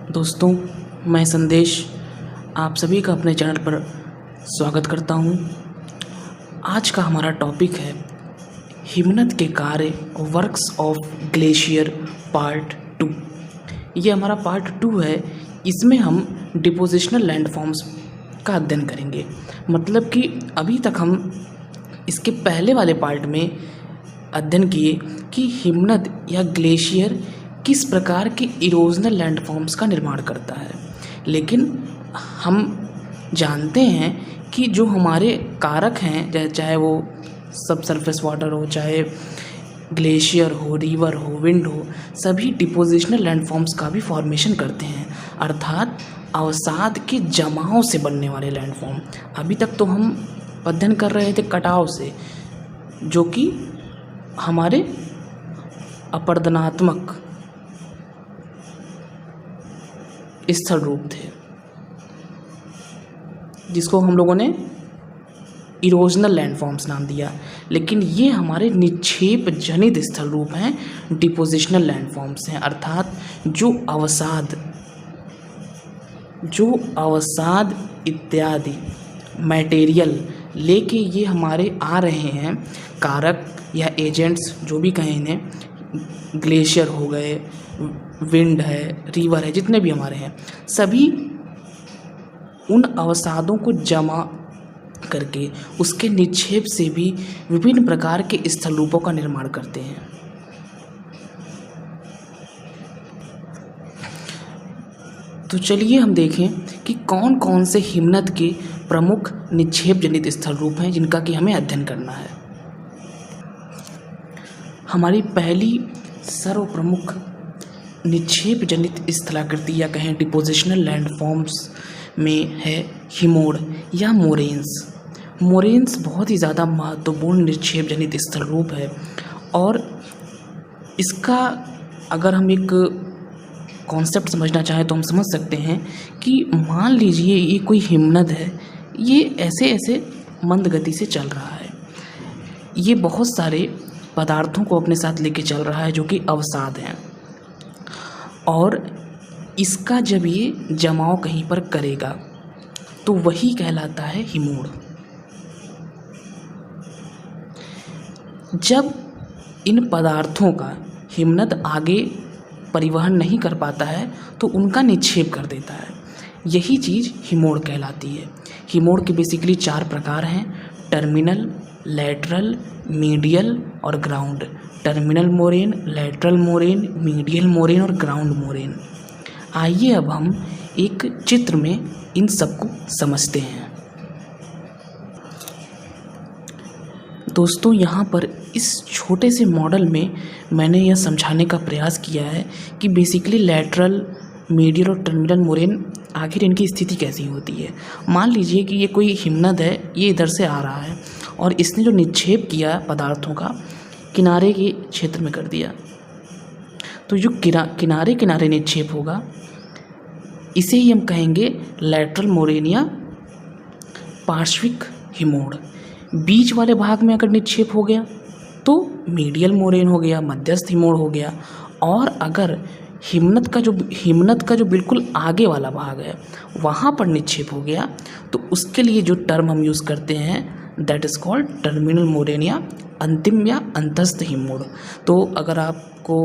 दोस्तों, मैं संदेश आप सभी का अपने चैनल पर स्वागत करता हूं। आज का हमारा टॉपिक है हिमनद के कार्य वर्क्स ऑफ ग्लेशियर पार्ट 2। ये हमारा पार्ट 2 है। इसमें हम डिपोजिशनल लैंडफॉर्म्स का अध्ययन करेंगे। मतलब कि अभी तक हम इसके पहले वाले पार्ट में अध्ययन किए कि हिमनद या ग्लेशियर किस प्रकार के इरोजनल लैंडफॉर्म्स का निर्माण करता है। लेकिन हम जानते हैं कि जो हमारे कारक हैं, चाहे वो सब सरफेस वाटर हो, चाहे ग्लेशियर हो, रिवर हो, विंड हो, सभी डिपोजिशनल लैंडफॉर्म्स का भी फॉर्मेशन करते हैं, अर्थात अवसाद के जमाव से बनने वाले लैंडफॉर्म। अभी तक तो हम अध्ययन कर रहे थे कटाव से, जो कि हमारे अपरदनात्मक स्थल रूप थे, जिसको हम लोगों ने इरोजनल लैंडफॉर्म्स नाम दिया। लेकिन ये हमारे निक्षेप जनित स्थल रूप हैं, डिपोजिशनल लैंडफॉर्म्स हैं, अर्थात जो अवसाद इत्यादि मटेरियल लेके ये हमारे आ रहे हैं, कारक या एजेंट्स जो भी कहें इन्हें, ग्लेशियर हो गए, विंड है, रिवर है, जितने भी हमारे हैं, सभी उन अवसादों को जमा करके उसके निक्षेप से भी विभिन्न प्रकार के स्थल रूपों का निर्माण करते हैं। तो चलिए हम देखें कि कौन कौन से हिमनद के प्रमुख निक्षेप जनित स्थल रूप हैं जिनका कि हमें अध्ययन करना है। हमारी पहली सर्वप्रमुख निक्षेप जनित स्थलाकृति या कहें डिपोजिशनल लैंडफॉर्म्स में है हिमोड़ या मोरेन्स। मोरेन्स बहुत ही ज़्यादा महत्वपूर्ण निक्षेप जनित स्थल रूप है, और इसका अगर हम एक कॉन्सेप्ट समझना चाहें तो हम समझ सकते हैं कि मान लीजिए ये कोई हिमनद है, ये ऐसे ऐसे मंद गति से चल रहा है, ये बहुत सारे पदार्थों को अपने साथ लेके चल रहा है जो कि अवसाद हैं, और इसका जब ये जमाव कहीं पर करेगा तो वही कहलाता है हिमोड़। जब इन पदार्थों का हिमनद आगे परिवहन नहीं कर पाता है तो उनका निक्षेप कर देता है, यही चीज़ हिमोड़ कहलाती है। हिमोड़ के बेसिकली 4 प्रकार हैं: टर्मिनल, लैटरल, मीडियल और ground. Terminal moraine, lateral moraine, medial moraine और ग्राउंड मोरेन। आइए अब हम एक चित्र में इन सबको समझते हैं। दोस्तों, यहाँ पर इस छोटे से मॉडल में मैंने यह समझाने का प्रयास किया है कि बेसिकली लैटरल, मीडियल और टर्मिनल मोरेन आखिर इनकी स्थिति कैसी होती है। मान लीजिए कि ये कोई हिमनद है, ये इधर से आ रहा है और इसने जो निक्षेप किया पदार्थों का किनारे के क्षेत्र में कर दिया, तो जो किनारे किनारे निक्षेप होगा इसे ही हम कहेंगे लैटरल मोरेन या पार्श्विक हिमोड़। बीच वाले भाग में अगर निक्षेप हो गया तो मीडियल मोरेन हो गया, मध्यस्थ हिमोड़ हो गया। और अगर हिमनद का जो बिल्कुल आगे वाला भाग है वहाँ पर निक्षेप हो गया तो उसके लिए जो टर्म हम यूज़ करते हैं that is called terminal moraine या अंतिम या अंतस्थ हिमोड़। तो अगर आपको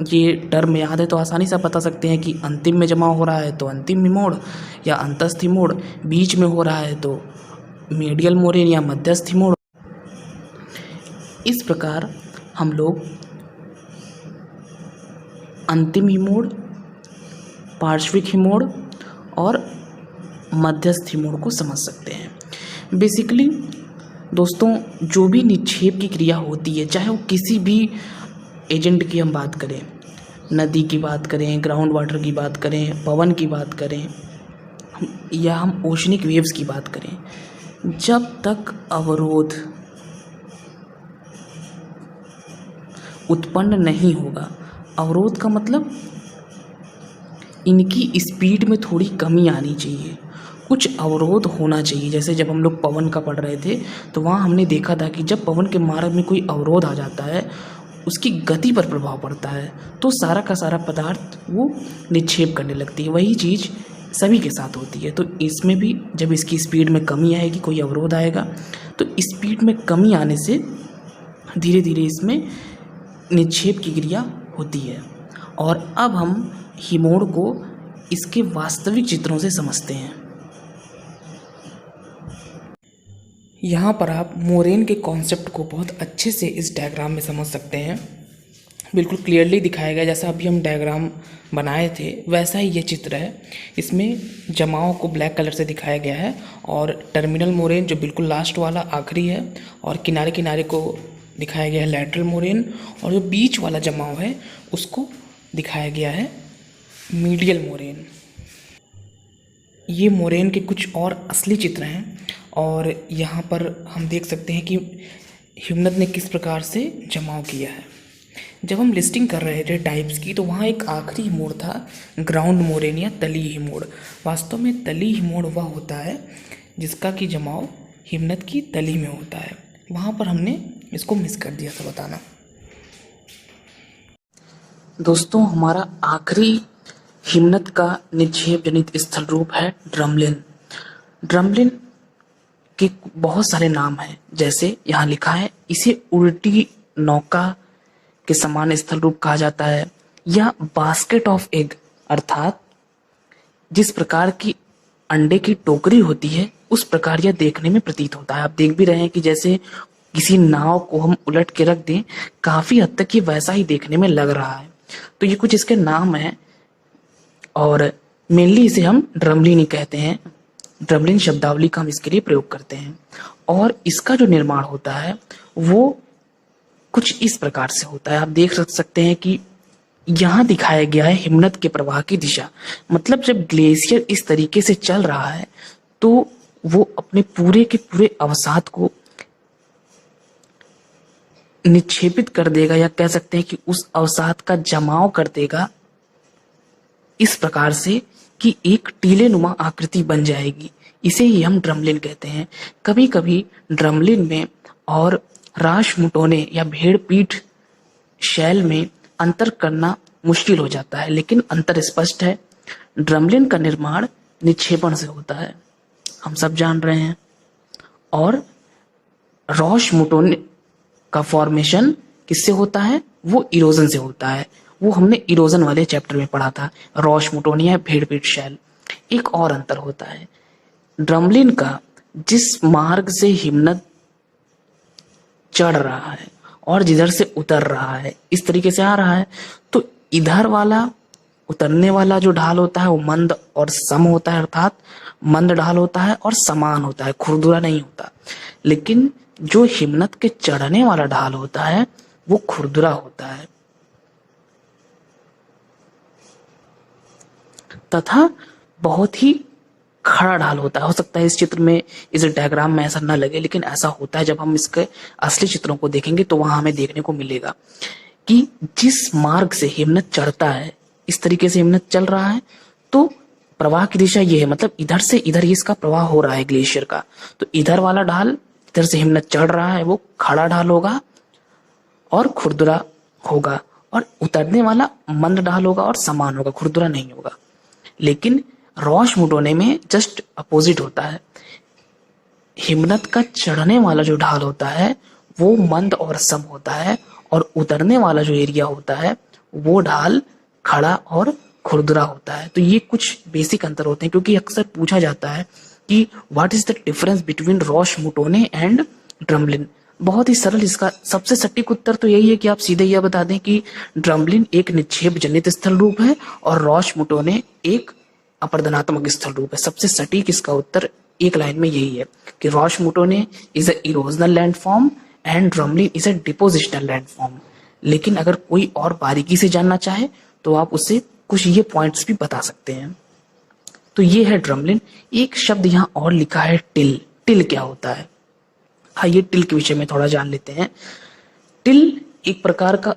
ये टर्म याद है तो आसानी से बता सकते हैं कि अंतिम में जमा हो रहा है तो अंतिम हिमोड़ या अंतस्थ हिमोड़, बीच में हो रहा है तो मीडियल मोरेन या मध्यस्थ हिमोड़। इस प्रकार हम लोग अंतिम हिमोड़, पार्श्विक हिमोड़ और मध्यस्थ हिमोड़ को समझ सकते हैं। बेसिकली दोस्तों, जो भी निक्षेप की क्रिया होती है, चाहे वो किसी भी एजेंट की हम बात करें, नदी की बात करें, ग्राउंड वाटर की बात करें, पवन की बात करें या हम ओशनिक वेव्स की बात करें, जब तक अवरोध उत्पन्न नहीं होगा, अवरोध का मतलब इनकी स्पीड में थोड़ी कमी आनी चाहिए, कुछ अवरोध होना चाहिए। जैसे जब हम लोग पवन का पढ़ रहे थे तो वहाँ हमने देखा था कि जब पवन के मार्ग में कोई अवरोध आ जाता है उसकी गति पर प्रभाव पड़ता है, तो सारा का सारा पदार्थ वो निक्षेप करने लगती है। वही चीज़ सभी के साथ होती है। तो इसमें भी जब इसकी स्पीड में कमी आएगी, कोई अवरोध आएगा, तो स्पीड में कमी आने से धीरे धीरे इसमें निक्षेप की क्रिया होती है। और अब हम हिमोड़ को इसके वास्तविक चित्रों से समझते हैं। यहाँ पर आप मोरेन के कॉन्सेप्ट को बहुत अच्छे से इस डायग्राम में समझ सकते हैं। बिल्कुल क्लियरली दिखाया गया, जैसा अभी हम डायग्राम बनाए थे वैसा ही ये चित्र है। इसमें जमाव को ब्लैक कलर से दिखाया गया है और टर्मिनल मोरेन जो बिल्कुल लास्ट वाला आखिरी है, और किनारे किनारे को दिखाया गया है लैटरल मोरेन, और जो बीच वाला जमाव है उसको दिखाया गया है मीडियल मोरेन। ये मोरेन के कुछ और असली चित्र हैं, और यहाँ पर हम देख सकते हैं कि हिमनद ने किस प्रकार से जमाव किया है। जब हम लिस्टिंग कर रहे थे टाइप्स की, तो वहाँ एक आखिरी हिमोड़ था ग्राउंड मोरेन या तली हिमोड़। वास्तव में तली हिमोड़ वह होता है जिसका कि जमाव हिमनद की तली में होता है। वहाँ पर हमने इसको मिस कर दिया था बताना। दोस्तों, हमारा आखिरी हिमनद का निक्षेप जनित स्थल रूप है ड्रमलिन। ड्रमलिन के बहुत सारे नाम हैं, जैसे यहाँ लिखा है, इसे उल्टी नौका के समान स्थल रूप कहा जाता है, या बास्केट ऑफ एग, अर्थात जिस प्रकार की अंडे की टोकरी होती है उस प्रकार यह देखने में प्रतीत होता है। आप देख भी रहे हैं कि जैसे किसी नाव को हम उलट के रख दें, काफी हद तक ये वैसा ही देखने में लग रहा है। तो ये कुछ इसके नाम हैं, और मेनली इसे हम ड्रमलिन ही कहते हैं। ड्रमलिन शब्दावली का हम इसके लिए प्रयोग करते हैं। और इसका जो निर्माण होता है वो कुछ इस प्रकार से होता है। आप देख सकते हैं कि यहाँ दिखाया गया है हिमनद के प्रवाह की दिशा। मतलब जब ग्लेशियर इस तरीके से चल रहा है तो वो अपने पूरे के पूरे अवसाद को निक्षेपित कर देगा, या कह सकते हैं कि उस अवसाद का जमाव कर देगा इस प्रकार से कि एक टीले नुमा आकृति बन जाएगी। इसे ही हम ड्रमलिन कहते हैं। कभी कभी ड्रमलिन में और राशमुटोने या भेड़ पीठ शैल में अंतर करना मुश्किल हो जाता है, लेकिन अंतर स्पष्ट है। ड्रमलिन का निर्माण निक्षेपण से होता है, हम सब जान रहे हैं, और राशमुटोने का फॉर्मेशन किससे होता है? वो इरोजन से होता है। वो हमने इरोजन वाले चैप्टर में पढ़ा था, राशमुटोनिया भेड़ पीठ शैल। एक और अंतर होता है, ड्रमलिन का जिस मार्ग से हिमनद चढ़ रहा है और जिधर से उतर रहा है, इस तरीके से आ रहा है, तो इधर वाला उतरने वाला जो ढाल होता है वो मंद और सम होता है, अर्थात मंद ढाल होता है और समान होता है, खुरदुरा नहीं होता। लेकिन जो हिमनद के चढ़ने वाला ढाल होता है वो खुरदुरा होता है तथा बहुत ही खड़ा ढाल होता है। हो सकता है इस चित्र में, इस डायग्राम में ऐसा न लगे, लेकिन ऐसा होता है। जब हम इसके असली चित्रों को देखेंगे तो वहां हमें देखने को मिलेगा कि जिस मार्ग से हिमनद चढ़ता है, इस तरीके से हिमनद चल रहा है, तो प्रवाह की दिशा ये है, मतलब इधर से इधर ही इसका प्रवाह हो रहा है ग्लेशियर का। तो इधर वाला ढाल, इधर से हिमनद चढ़ रहा है, वो खड़ा ढाल होगा और खुरदुरा होगा, और उतरने वाला मंद ढाल होगा और समान होगा, खुरदुरा नहीं होगा। लेकिन राशमुटोने में जस्ट अपोजिट होता है। हिमनद का चढ़ने वाला जो ढाल होता है वो मंद और सम होता है, और उतरने वाला जो एरिया होता है वो ढाल खड़ा और खुरदुरा होता है। तो ये कुछ बेसिक अंतर होते हैं, क्योंकि अक्सर पूछा जाता है कि what is the difference between roche moutonnee and drumlin. बहुत ही सरल, इसका सबसे सटीक उत्तर तो यही है कि आप सीधे यह बता दें कि ड्रमलिन एक निक्षेप जनित स्थल रूप है और राशमुटोने एक अपर्दनात्मक स्थल रूप है। सबसे सटीक इसका उत्तर एक लाइन में यही है कि roche moutonnee is a erosional landform and drumlin is a depositional landform. लेकिन अगर कोई और बारीकी से जानना चाहे तो आप उससे कुछ ये पॉइंट्स भी बता सकते हैं। तो ये है ड्रमलिन। एक शब्द यहाँ और लिखा है टिल। टिल क्या होता है? आइए टिल के विषय में थोड़ा जान लेते हैं। टिल एक प्रकार का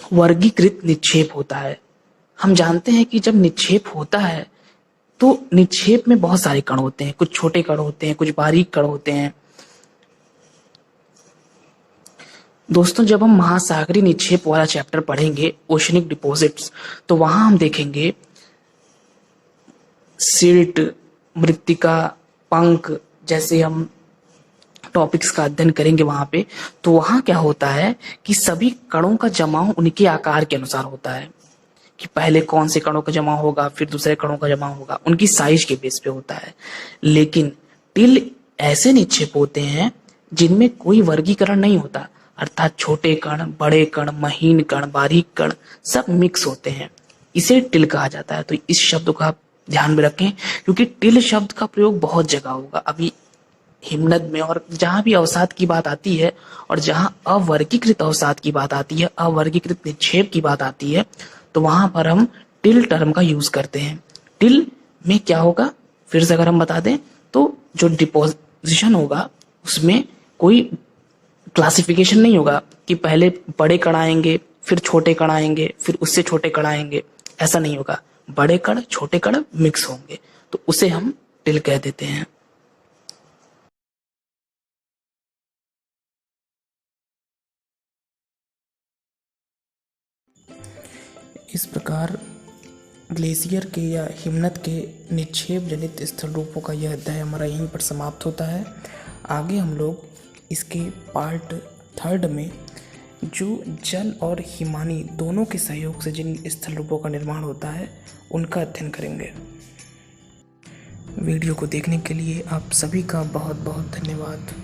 अवर्गीकृत निक्षेप होता है। हम जानते हैं कि जब निक्षेप होता है तो निक्षेप में बहुत सारे कण होते हैं, कुछ छोटे कण होते हैं, कुछ बारीक कण होते हैं। दोस्तों, जब हम महासागरीय निक्षेप वाला चैप्टर पढ़ेंगे, ओशनिक डिपॉजिट्स, तो वहां हम देखेंगे सिल्ट, मृत्तिका, पंख जैसे हम टॉपिक्स का अध्ययन करेंगे वहां पे। तो वहां क्या होता है कि सभी कणों का जमाव उनके आकार के अनुसार होता है, कि पहले कौन से कणों का जमाव होगा, फिर दूसरे कणों का जमाव होगा, उनकी साइज के बेस पे होता है। लेकिन टिल ऐसे निक्षेप होते हैं जिनमें कोई वर्गीकरण नहीं होता, अर्थात छोटे कण, बड़े कण, महीन कण, बारीक कण सब मिक्स होते हैं, इसे टिल कहा जाता है। तो इस शब्द को आप ध्यान में रखें, क्योंकि टिल शब्द का प्रयोग बहुत जगह होगा अभी हिमनद में, और जहां भी अवसाद की बात आती है और जहां अवर्गीकृत अवसाद की बात आती है, अवर्गीकृत निक्षेप की बात आती है, तो वहां पर हम टिल टर्म का यूज करते हैं। टिल में क्या होगा, फिर से अगर हम बता दें तो जो डिपोजिशन होगा उसमें कोई क्लासिफिकेशन नहीं होगा कि पहले बड़े कण आएंगे, फिर छोटे कण आएंगे, फिर उससे छोटे कण आएंगे, ऐसा नहीं होगा। बड़े कण छोटे कण मिक्स होंगे, तो उसे हम टिल कह देते हैं। इस प्रकार ग्लेशियर के या हिमनद के निक्षेप जनित स्थल रूपों का यह अध्याय हमारा यहीं पर समाप्त होता है। आगे हम लोग इसके पार्ट 3 में जो जल और हिमानी दोनों के सहयोग से जिन स्थल रूपों का निर्माण होता है उनका अध्ययन करेंगे। वीडियो को देखने के लिए आप सभी का बहुत बहुत धन्यवाद।